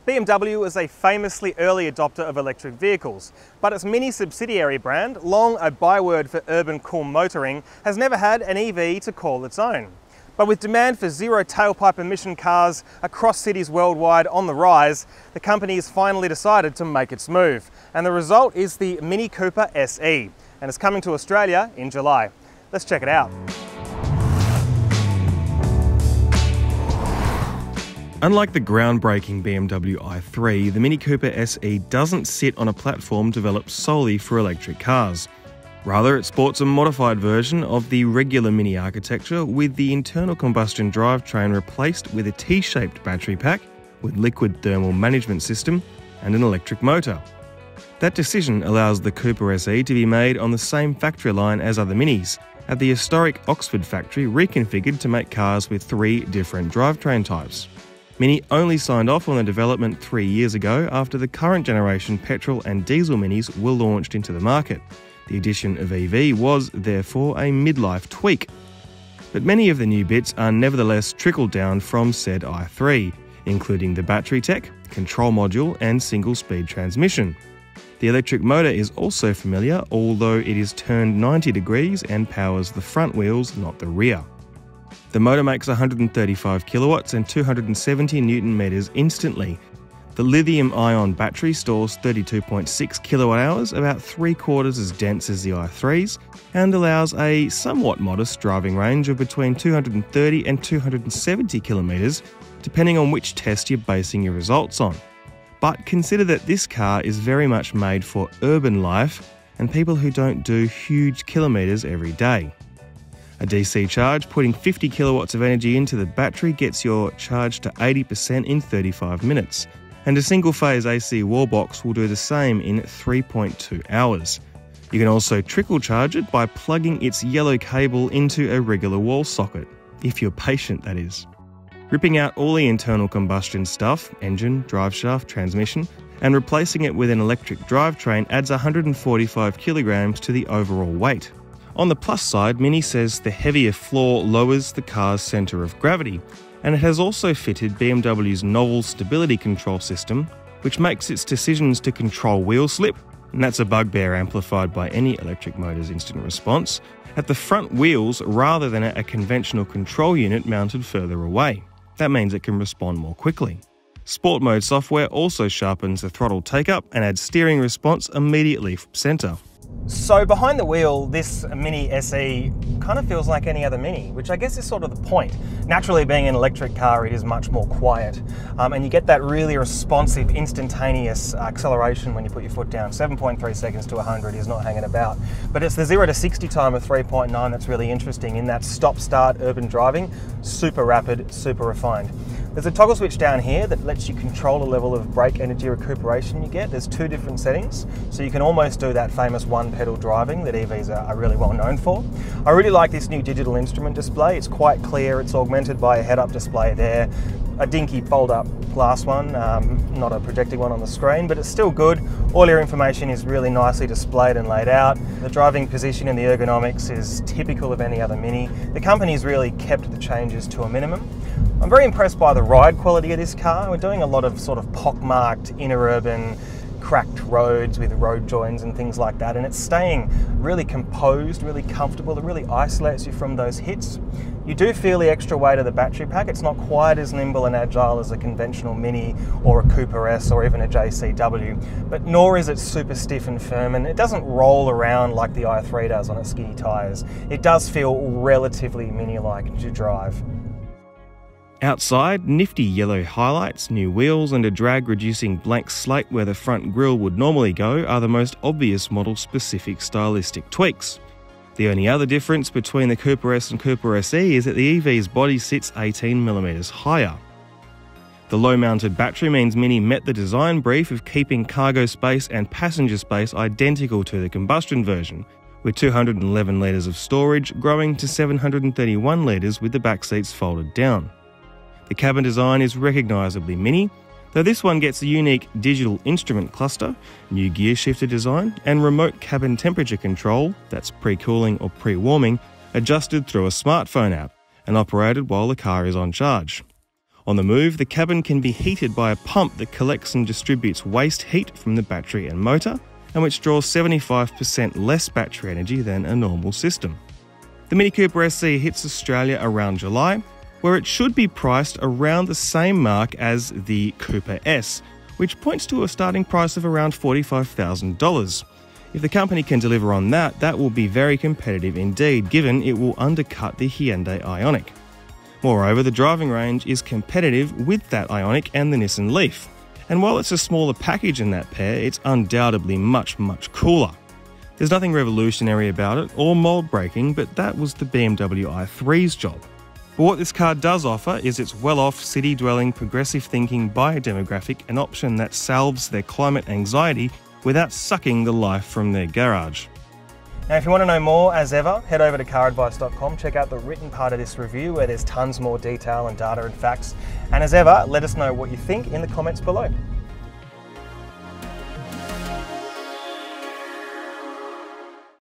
BMW is a famously early adopter of electric vehicles, but its Mini subsidiary brand, long a byword for urban cool motoring, has never had an EV to call its own. But with demand for zero tailpipe emission cars across cities worldwide on the rise, the company has finally decided to make its move. And the result is the Mini Cooper SE, and it's coming to Australia in July. Let's check it out. Unlike the groundbreaking BMW i3, the Mini Cooper SE doesn't sit on a platform developed solely for electric cars. Rather, it sports a modified version of the regular Mini architecture with the internal combustion drivetrain replaced with a T-shaped battery pack with liquid thermal management system and an electric motor. That decision allows the Cooper SE to be made on the same factory line as other Minis, at the historic Oxford factory reconfigured to make cars with 3 different drivetrain types. Mini only signed off on the development 3 years ago after the current generation petrol and diesel Minis were launched into the market. The addition of EV was, therefore, a midlife tweak. But many of the new bits are nevertheless trickled down from said i3, including the battery tech, control module and single-speed transmission. The electric motor is also familiar, although it is turned 90 degrees and powers the front wheels, not the rear. The motor makes 135 kilowatts and 270 newton meters instantly. The lithium-ion battery stores 32.6 kilowatt hours, about 3/4 as dense as the i3's, and allows a somewhat modest driving range of between 230 and 270 kilometers, depending on which test you're basing your results on. But consider that this car is very much made for urban life and people who don't do huge kilometers every day. A DC charge putting 50 kilowatts of energy into the battery gets your charge to 80% in 35 minutes, and a single-phase AC wall box will do the same in 3.2 hours. You can also trickle charge it by plugging its yellow cable into a regular wall socket, if you're patient that is. Ripping out all the internal combustion stuff, engine, driveshaft, transmission, and replacing it with an electric drivetrain adds 145 kilograms to the overall weight. On the plus side, Mini says the heavier floor lowers the car's centre of gravity, and it has also fitted BMW's novel stability control system, which makes its decisions to control wheel slip, and that's a bugbear amplified by any electric motor's instant response, at the front wheels rather than at a conventional control unit mounted further away. That means it can respond more quickly. Sport mode software also sharpens the throttle take-up and adds steering response immediately from centre. So behind the wheel, this Mini SE kind of feels like any other Mini, which I guess is sort of the point. Naturally, being an electric car, it is much more quiet, and you get that really responsive, instantaneous acceleration when you put your foot down. 7.3 seconds to 100 is not hanging about. But it's the 0 to 60 time of 3.9 that's really interesting in that stop-start urban driving. Super rapid, super refined. There's a toggle switch down here that lets you control the level of brake energy recuperation you get. There's 2 different settings, so you can almost do that famous one-pedal driving that EVs are really well known for. I really like this new digital instrument display. It's quite clear. It's augmented by a head-up display there, a dinky fold-up glass one, not a projecting one on the screen, but it's still good. All your information is really nicely displayed and laid out. The driving position and the ergonomics is typical of any other Mini. The company's really kept the changes to a minimum. I'm very impressed by the ride quality of this car. We're doing a lot of sort of pockmarked inner urban cracked roads with road joins and things like that, and it's staying really composed, really comfortable. It really isolates you from those hits. You do feel the extra weight of the battery pack. It's not quite as nimble and agile as a conventional Mini or a Cooper S or even a JCW, but nor is it super stiff and firm, and it doesn't roll around like the i3 does on its skinny tyres. It does feel relatively Mini-like to drive. Outside, nifty yellow highlights, new wheels and a drag-reducing blank slate where the front grille would normally go are the most obvious model-specific stylistic tweaks. The only other difference between the Cooper S and Cooper SE is that the EV's body sits 18mm higher. The low-mounted battery means Mini met the design brief of keeping cargo space and passenger space identical to the combustion version, with 211 litres of storage growing to 731 litres with the back seats folded down. The cabin design is recognisably Mini, though this one gets a unique digital instrument cluster, new gear shifter design, and remote cabin temperature control, that's pre-cooling or pre-warming, adjusted through a smartphone app and operated while the car is on charge. On the move, the cabin can be heated by a pump that collects and distributes waste heat from the battery and motor, and which draws 75% less battery energy than a normal system. The Mini Cooper SE hits Australia around July, where it should be priced around the same mark as the Cooper S, which points to a starting price of around $45,000. If the company can deliver on that, that will be very competitive indeed, given it will undercut the Hyundai Ioniq. Moreover, the driving range is competitive with that Ioniq and the Nissan Leaf. And while it's a smaller package in that pair, it's undoubtedly much, much cooler. There's nothing revolutionary about it or mold-breaking, but that was the BMW i3's job. But what this car does offer is its well-off, city-dwelling, progressive-thinking buyer demographic, an option that salves their climate anxiety without sucking the life from their garage. Now, if you want to know more, as ever, head over to CarAdvice.com, check out the written part of this review where there's tons more detail and data and facts. And as ever, let us know what you think in the comments below.